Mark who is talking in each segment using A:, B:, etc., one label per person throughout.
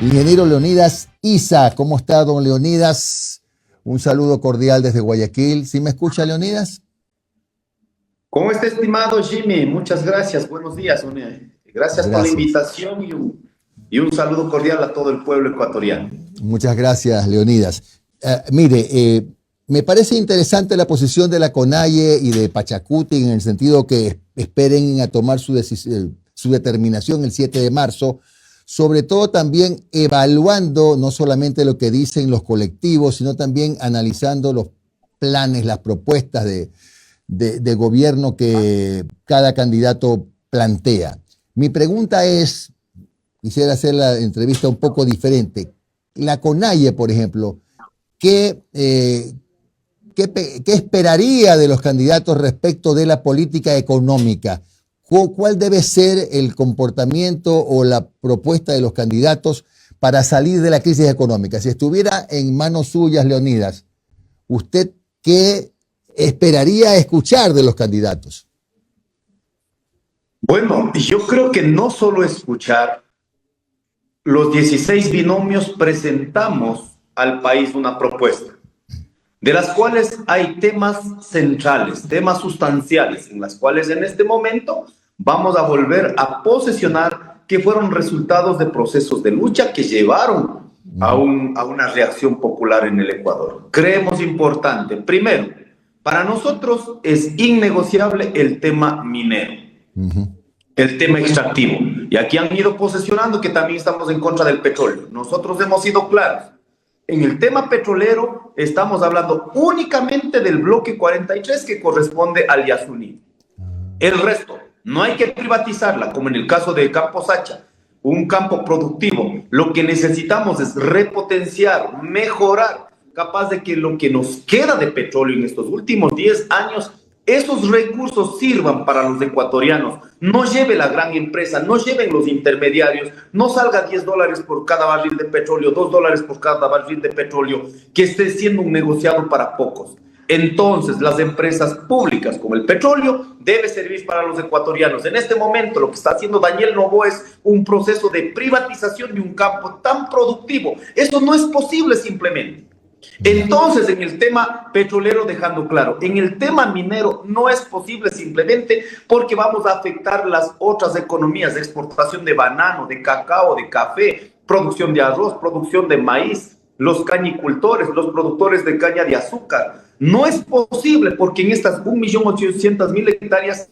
A: Ingeniero Leonidas Isa. ¿Cómo está, don Leonidas? Un saludo cordial desde Guayaquil. ¿Sí me escucha, Leonidas?
B: ¿Cómo está, estimado Jimmy? Muchas gracias. Buenos días. Gracias por la invitación y un saludo cordial a todo el pueblo ecuatoriano.
A: Muchas gracias, Leonidas. Mire, me parece interesante la posición de la CONAIE y de Pachacuti en el sentido que esperen a tomar su determinación el 7 de marzo, sobre todo también evaluando no solamente lo que dicen los colectivos, sino también analizando los planes, las propuestas de gobierno que cada candidato plantea. Mi pregunta es, quisiera hacer la entrevista un poco diferente. La CONAIE, por ejemplo, ¿qué esperaría de los candidatos respecto de la política económica? ¿Cuál debe ser el comportamiento o la propuesta de los candidatos para salir de la crisis económica? Si estuviera en manos suyas, Leonidas, ¿usted qué esperaría escuchar de los candidatos?
B: Bueno, yo creo que no solo escuchar, los 16 binomios presentamos al país una propuesta, de las cuales hay temas centrales, temas sustanciales, en las cuales en este momento vamos a volver a posesionar que fueron resultados de procesos de lucha que llevaron a una reacción popular en el Ecuador. Creemos importante, primero, para nosotros es innegociable el tema minero, el tema extractivo. Y aquí han ido posesionando que también estamos en contra del petróleo. Nosotros hemos sido claros. En el tema petrolero estamos hablando únicamente del bloque 43 que corresponde al Yasuní. El resto, no hay que privatizarla, como en el caso de Campo Sacha, un campo productivo. Lo que necesitamos es repotenciar, mejorar, capaz de que lo que nos queda de petróleo en estos últimos 10 años, esos recursos sirvan para los ecuatorianos. No lleve la gran empresa, no lleven los intermediarios, no salga $10 por cada barril de petróleo, $2 por cada barril de petróleo, que esté siendo un negociado para pocos. Entonces, las empresas públicas, como el petróleo, debe servir para los ecuatorianos. En este momento, lo que está haciendo Daniel Noboa es un proceso de privatización de un campo tan productivo. Eso no es posible simplemente. Entonces, en el tema petrolero, dejando claro, en el tema minero no es posible simplemente porque vamos a afectar las otras economías de exportación de banano, de cacao, de café, producción de arroz, producción de maíz, los cañicultores, los productores de caña de azúcar. No es posible porque en estas 1.800.000 hectáreas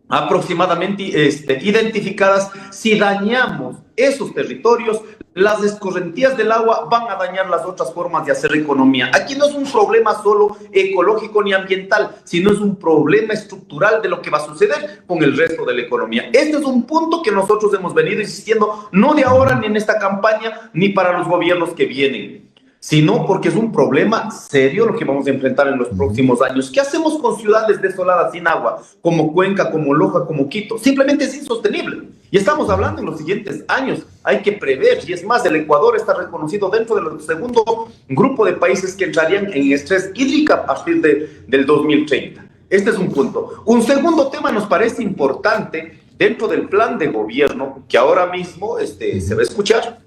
B: aproximadamente identificadas, si dañamos esos territorios, las escorrentías del agua van a dañar las otras formas de hacer economía. Aquí no es un problema solo ecológico ni ambiental, sino es un problema estructural de lo que va a suceder con el resto de la economía. Este es un punto que nosotros hemos venido insistiendo, no de ahora ni en esta campaña, ni para los gobiernos que vienen, sino porque es un problema serio lo que vamos a enfrentar en los próximos años. ¿Qué hacemos con ciudades desoladas sin agua, como Cuenca, como Loja, como Quito? Simplemente es insostenible. Y estamos hablando en los siguientes años. Hay que prever, y es más, el Ecuador está reconocido dentro del segundo grupo de países que entrarían en estrés hídrico a partir del 2030. Este es un punto. Un segundo tema nos parece importante dentro del plan de gobierno, que ahora mismo se va a escuchar.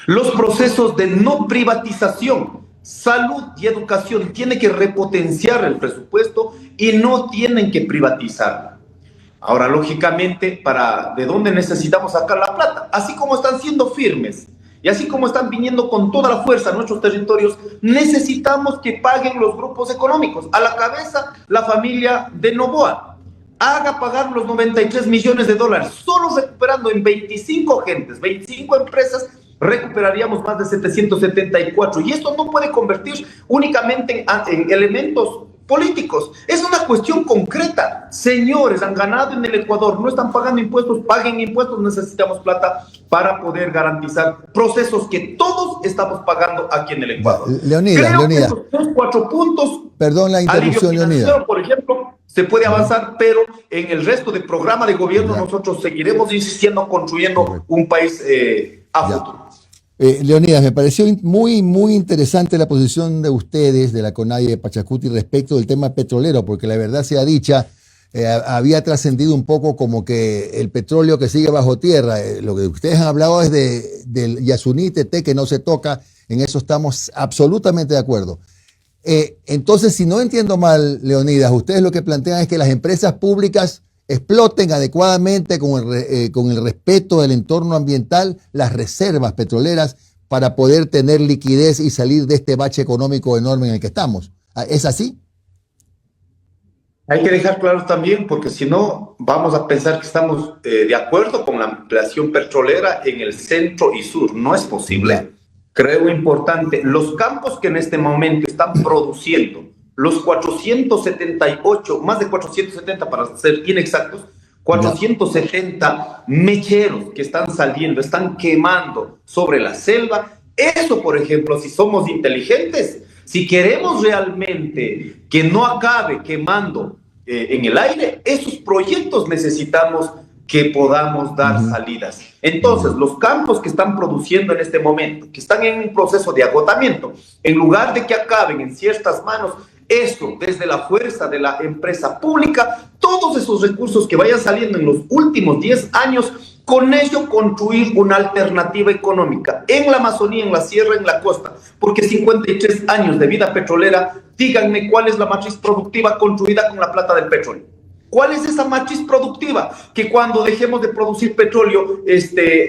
B: Los procesos de no privatización, salud y educación tienen que repotenciar el presupuesto y no tienen que privatizarla. Ahora, lógicamente, ¿de dónde necesitamos sacar la plata? Así como están siendo firmes y así como están viniendo con toda la fuerza a nuestros territorios, necesitamos que paguen los grupos económicos. A la cabeza, la familia de Noboa. Haga pagar los $93 millones, solo recuperando en 25 gentes, 25 empresas, recuperaríamos más de 774. Y esto no puede convertir únicamente en elementos políticos. Es una cuestión concreta. Señores, han ganado en el Ecuador, no están pagando impuestos, paguen impuestos. Necesitamos plata para poder garantizar procesos que todos estamos pagando aquí en el Ecuador.
A: Leonidas.
B: Que esos 3-4 puntos,
A: perdón la interrupción, Leonidas,
B: por ejemplo, se puede avanzar, pero en el resto del programa de gobierno nosotros seguiremos insistiendo, construyendo un país a futuro.
A: Leonidas, me pareció muy interesante la posición de ustedes, de la CONAIE de Pachacuti, respecto del tema petrolero, porque la verdad sea dicha, había trascendido un poco como que el petróleo que sigue bajo tierra. Lo que ustedes han hablado es del Yasuní TT que no se toca, en eso estamos absolutamente de acuerdo. Entonces, si no entiendo mal, Leonidas, ustedes lo que plantean es que las empresas públicas exploten adecuadamente con el respeto del entorno ambiental las reservas petroleras para poder tener liquidez y salir de este bache económico enorme en el que estamos. ¿Es así?
B: Hay que dejar claro también, porque si no vamos a pensar que estamos de acuerdo con la ampliación petrolera en el centro y sur. No es posible. Creo importante, los campos que en este momento están produciendo, los 478, más de 470 para ser inexactos, 470 mecheros que están saliendo, están quemando sobre la selva. Eso, por ejemplo, si somos inteligentes, si queremos realmente que no acabe quemando en el aire, esos proyectos necesitamos que podamos dar salidas. Entonces, los campos que están produciendo en este momento, que están en un proceso de agotamiento, en lugar de que acaben en ciertas manos, eso desde la fuerza de la empresa pública, todos esos recursos que vayan saliendo en los últimos 10 años, con ello construir una alternativa económica en la Amazonía, en la sierra, en la costa, porque 53 años de vida petrolera, díganme cuál es la matriz productiva construida con la plata del petróleo. ¿Cuál es esa matriz productiva? Que cuando dejemos de producir petróleo,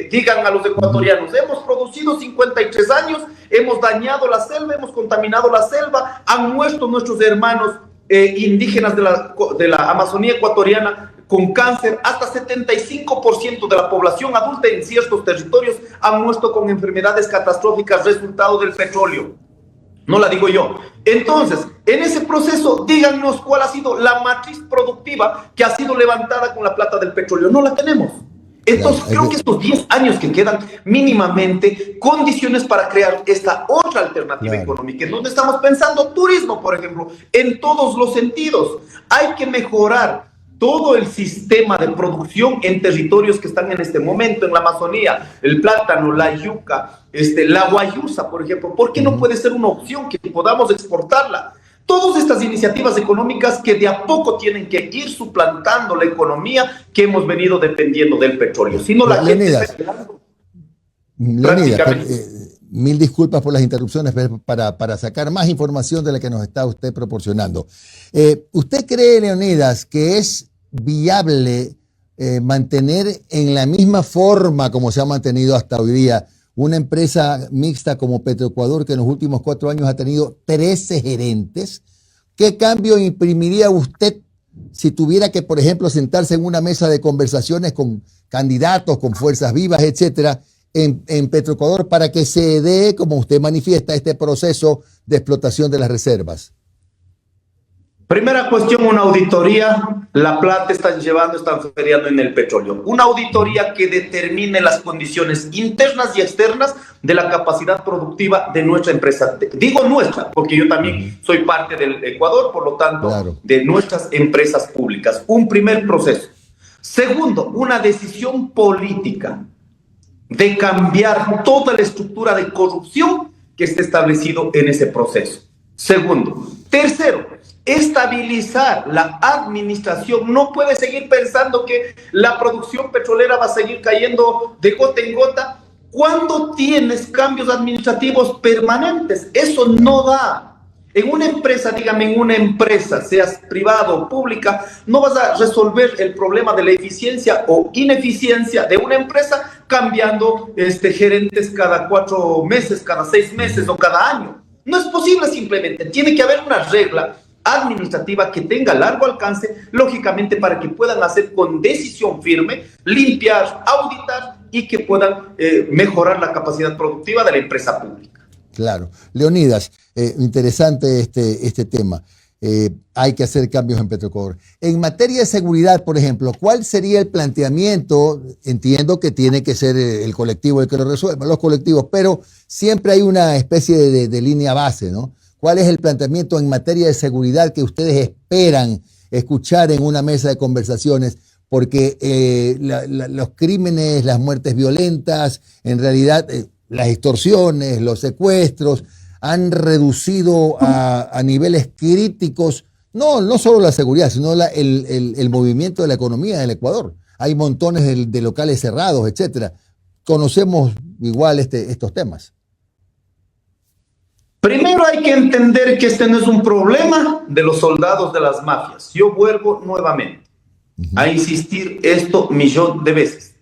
B: digan a los ecuatorianos, hemos producido 53 años, hemos dañado la selva, hemos contaminado la selva, han muerto nuestros hermanos indígenas de la Amazonía ecuatoriana con cáncer, hasta 75% de la población adulta en ciertos territorios han muerto con enfermedades catastróficas resultado del petróleo. No la digo yo. Entonces, en ese proceso, díganos cuál ha sido la matriz productiva que ha sido levantada con la plata del petróleo. No la tenemos. Entonces, creo que estos 10 años que quedan mínimamente condiciones para crear esta otra alternativa económica, en donde estamos pensando turismo, por ejemplo, en todos los sentidos. Hay que mejorar todo el sistema de producción en territorios que están en este momento, en la Amazonía, el plátano, la yuca, la guayusa, por ejemplo. ¿Por qué no puede ser una opción que podamos exportarla? Todas estas iniciativas económicas que de a poco tienen que ir suplantando la economía que hemos venido dependiendo del petróleo. Si no, la gente está quedando prácticamente...
A: Mil disculpas por las interrupciones para sacar más información de la que nos está usted proporcionando. ¿Usted cree, Leonidas, que es viable mantener en la misma forma como se ha mantenido hasta hoy día una empresa mixta como Petroecuador, que en los últimos 4 años ha tenido 13 gerentes? ¿Qué cambio imprimiría usted si tuviera que, por ejemplo, sentarse en una mesa de conversaciones con candidatos, con fuerzas vivas, etcétera, en Petroecuador para que se dé, como usted manifiesta, este proceso de explotación de las reservas?
B: Primera cuestión, una auditoría. La plata están feriando en el petróleo. Una auditoría que determine las condiciones internas y externas de la capacidad productiva de nuestra empresa. Digo nuestra, porque yo también soy parte del Ecuador, por lo tanto, de nuestras empresas públicas. Un primer proceso. Segundo, una decisión política de cambiar toda la estructura de corrupción que está establecido en ese proceso. Segundo. Tercero, estabilizar la administración. No puede seguir pensando que la producción petrolera va a seguir cayendo de gota en gota cuando tienes cambios administrativos permanentes. Eso no da. En una empresa, dígame, en una empresa, seas privada o pública, no vas a resolver el problema de la eficiencia o ineficiencia de una empresa cambiando gerentes cada 4 meses, cada 6 meses o cada año. No es posible simplemente. Tiene que haber una regla administrativa que tenga largo alcance, lógicamente para que puedan hacer con decisión firme, limpiar, auditar y que puedan mejorar la capacidad productiva de la empresa pública.
A: Claro. Leonidas, interesante este tema. Hay que hacer cambios en Petroecuador. En materia de seguridad, por ejemplo, ¿cuál sería el planteamiento? Entiendo que tiene que ser el colectivo el que lo resuelva, los colectivos, pero siempre hay una especie de línea base, ¿no? ¿Cuál es el planteamiento en materia de seguridad que ustedes esperan escuchar en una mesa de conversaciones? Porque los crímenes, las muertes violentas, en realidad las extorsiones, los secuestros han reducido a niveles críticos No, no solo la seguridad, sino el movimiento de la economía del Ecuador. Hay montones de locales cerrados, etcétera. Conocemos igual estos temas.
B: Primero hay que entender que este no es un problema de los soldados de las mafias. Yo vuelvo nuevamente a insistir esto millón de veces.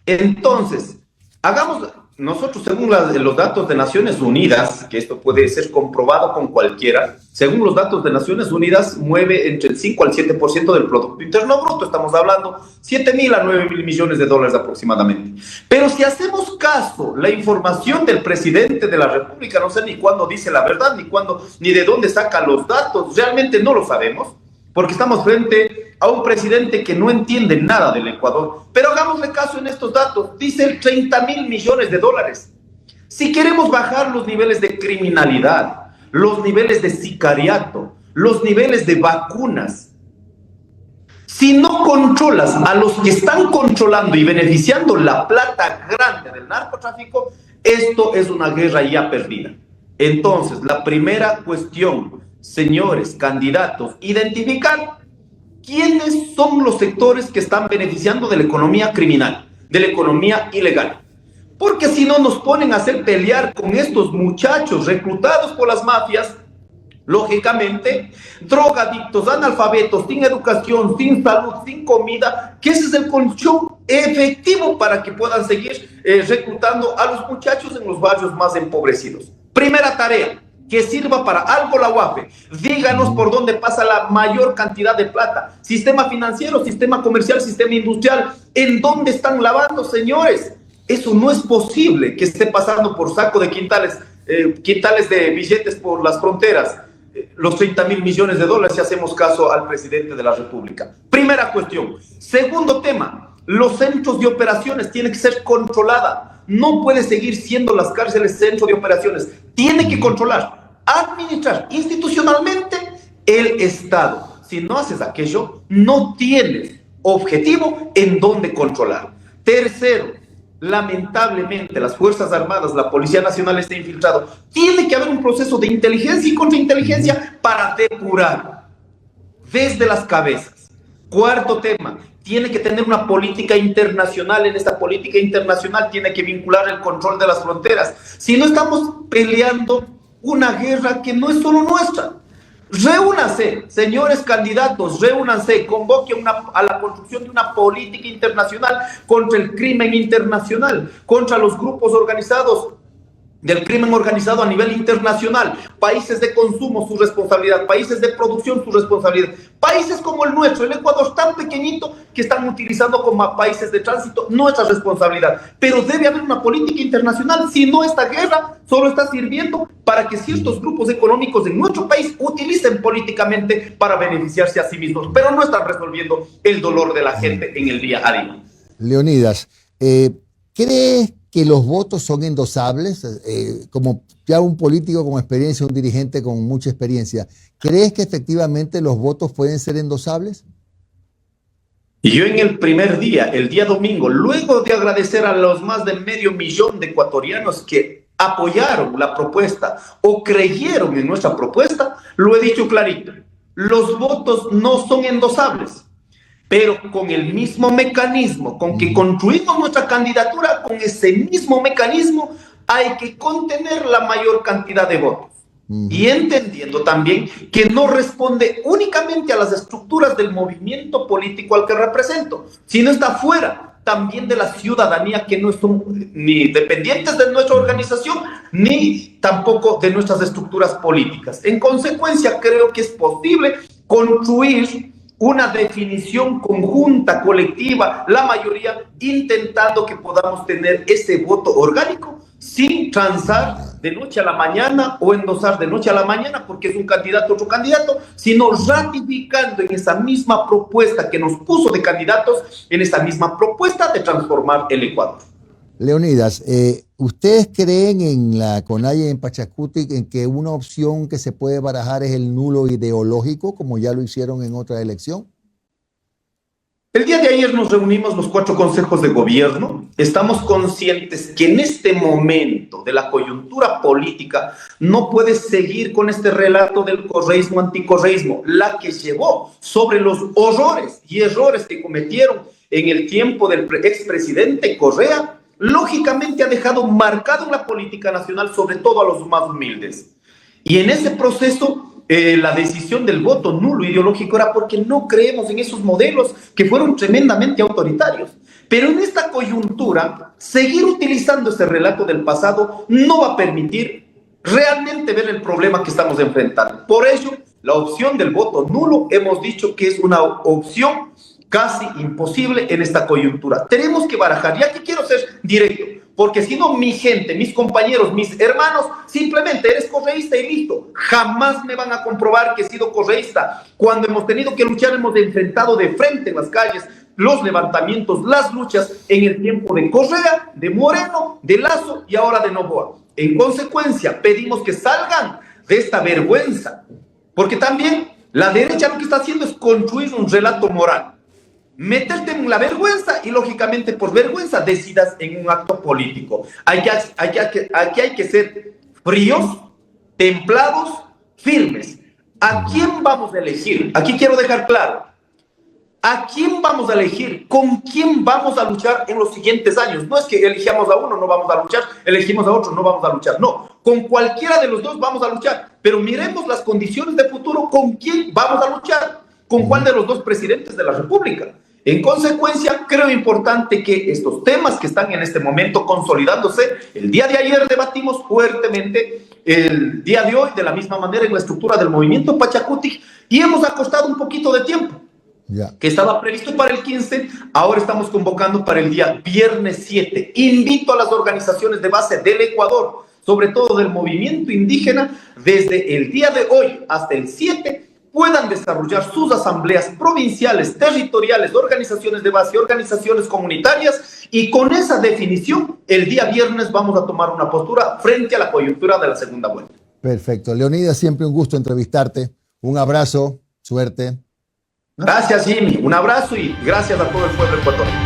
B: Entonces, hagamos, nosotros según los datos de Naciones Unidas, que esto puede ser comprobado con cualquiera, según los datos de Naciones Unidas, mueve entre el 5 al 7% del Producto Interno Bruto, estamos hablando 7.000 a 9.000 millones de dólares aproximadamente. Pero si hacemos caso, la información del presidente de la República, no sé ni cuándo dice la verdad, ni de dónde saca los datos, realmente no lo sabemos, porque estamos frente a un presidente que no entiende nada del Ecuador. Pero hagámosle caso en estos datos. Dice el 30.000 millones de dólares. Si queremos bajar los niveles de criminalidad, los niveles de sicariato, los niveles de vacunas, si no controlas a los que están controlando y beneficiando la plata grande del narcotráfico, esto es una guerra ya perdida. Entonces, la primera cuestión, señores candidatos, identificar quiénes son los sectores que están beneficiando de la economía criminal, de la economía ilegal. Porque si no nos ponen a hacer pelear con estos muchachos reclutados por las mafias, lógicamente, drogadictos, analfabetos, sin educación, sin salud, sin comida, que ese es el colchón efectivo para que puedan seguir reclutando a los muchachos en los barrios más empobrecidos. Primera tarea, que sirva para algo la UAFE. Díganos por dónde pasa la mayor cantidad de plata. Sistema financiero, sistema comercial, sistema industrial. ¿En dónde están lavando, señores? Eso no es posible que esté pasando por saco de quintales de billetes por las fronteras. Los 30.000 millones de dólares si hacemos caso al presidente de la República. Primera cuestión. Segundo tema, los centros de operaciones tienen que ser controladas. No puede seguir siendo las cárceles centro de operaciones. Tiene que controlar, administrar institucionalmente el Estado. Si no haces aquello, no tienes objetivo en dónde controlar. Tercero, lamentablemente las Fuerzas Armadas, la Policía Nacional está infiltrado. Tiene que haber un proceso de inteligencia y contrainteligencia para depurar desde las cabezas. Cuarto tema, tiene que tener una política internacional. En esta política internacional tiene que vincular el control de las fronteras. Si no, estamos peleando una guerra que no es solo nuestra. Reúnanse, señores candidatos, reúnanse, convoquen a la construcción de una política internacional contra el crimen internacional, contra los grupos organizados del crimen organizado a nivel internacional. Países de consumo, su responsabilidad. Países de producción, su responsabilidad. Países como el nuestro, el Ecuador, tan pequeñito, que están utilizando como países de tránsito, nuestra responsabilidad. Pero debe haber una política internacional. Si no, esta guerra solo está sirviendo para que ciertos grupos económicos en nuestro país utilicen políticamente para beneficiarse a sí mismos, pero no están resolviendo el dolor de la gente en el día a día.
A: Leonidas, ¿crees que los votos son endosables? Como ya un político con experiencia, un dirigente con mucha experiencia, ¿crees que efectivamente los votos pueden ser endosables?
B: Y yo en el primer día, el día domingo, luego de agradecer a los más de 500.000 de ecuatorianos que apoyaron la propuesta o creyeron en nuestra propuesta, lo he dicho clarito, los votos no son endosables. Pero con el mismo mecanismo con que construimos nuestra candidatura, con ese mismo mecanismo hay que contener la mayor cantidad de votos. Y entendiendo también que no responde únicamente a las estructuras del movimiento político al que represento, sino está fuera también de la ciudadanía, que no son ni dependientes de nuestra organización, ni tampoco de nuestras estructuras políticas. En consecuencia, creo que es posible construir una definición conjunta, colectiva, la mayoría, intentando que podamos tener ese voto orgánico sin transar de noche a la mañana o endosar de noche a la mañana porque es un candidato otro candidato, sino ratificando en esa misma propuesta que nos puso de candidatos, en esa misma propuesta de transformar el Ecuador.
A: Leonidas, ¿ustedes creen en la CONAIE en Pachacuti en que una opción que se puede barajar es el nulo ideológico, como ya lo hicieron en otra elección?
B: El día de ayer nos reunimos los 4 consejos de gobierno. Estamos conscientes que en este momento de la coyuntura política no puede seguir con este relato del correísmo, anticorreísmo, la que llevó sobre los horrores y errores que cometieron en el tiempo del expresidente Correa, lógicamente ha dejado marcado en la política nacional, sobre todo a los más humildes. Y en ese proceso, la decisión del voto nulo ideológico era porque no creemos en esos modelos que fueron tremendamente autoritarios. Pero en esta coyuntura, seguir utilizando este relato del pasado no va a permitir realmente ver el problema que estamos enfrentando. Por ello, la opción del voto nulo hemos dicho que es una opción casi imposible en esta coyuntura. Tenemos que barajar, y aquí quiero ser directo, porque si no, mi gente, mis compañeros, mis hermanos, simplemente eres correísta y listo. Jamás me van a comprobar que he sido correísta. Cuando hemos tenido que luchar, hemos enfrentado de frente en las calles los levantamientos, las luchas en el tiempo de Correa, de Moreno, de Lasso y ahora de Noboa. En consecuencia, pedimos que salgan de esta vergüenza, porque también la derecha lo que está haciendo es construir un relato moral. Meterte en la vergüenza y lógicamente por vergüenza decidas en un acto político. Aquí hay que ser fríos, templados, firmes. ¿A quién vamos a elegir? Aquí quiero dejar claro. ¿A quién vamos a elegir? ¿Con quién vamos a luchar en los siguientes años? No es que elijamos a uno, no vamos a luchar, elegimos a otro, no vamos a luchar. No, con cualquiera de los dos vamos a luchar. Pero miremos las condiciones de futuro, ¿con quién vamos a luchar? ¿Con cuál de los dos presidentes de la República? En consecuencia, creo importante que estos temas que están en este momento consolidándose, el día de ayer debatimos fuertemente, el día de hoy de la misma manera en la estructura del movimiento Pachacutic, y hemos acostado un poquito de tiempo, que estaba previsto para el 15, ahora estamos convocando para el día viernes 7. Invito a las organizaciones de base del Ecuador, sobre todo del movimiento indígena, desde el día de hoy hasta el 7, puedan desarrollar sus asambleas provinciales, territoriales, organizaciones de base, organizaciones comunitarias, y con esa definición, el día viernes vamos a tomar una postura frente a la coyuntura de la segunda vuelta.
A: Perfecto. Leonidas, siempre un gusto entrevistarte. Un abrazo, suerte.
B: Gracias, Jimmy. Un abrazo y gracias a todo el pueblo ecuatoriano.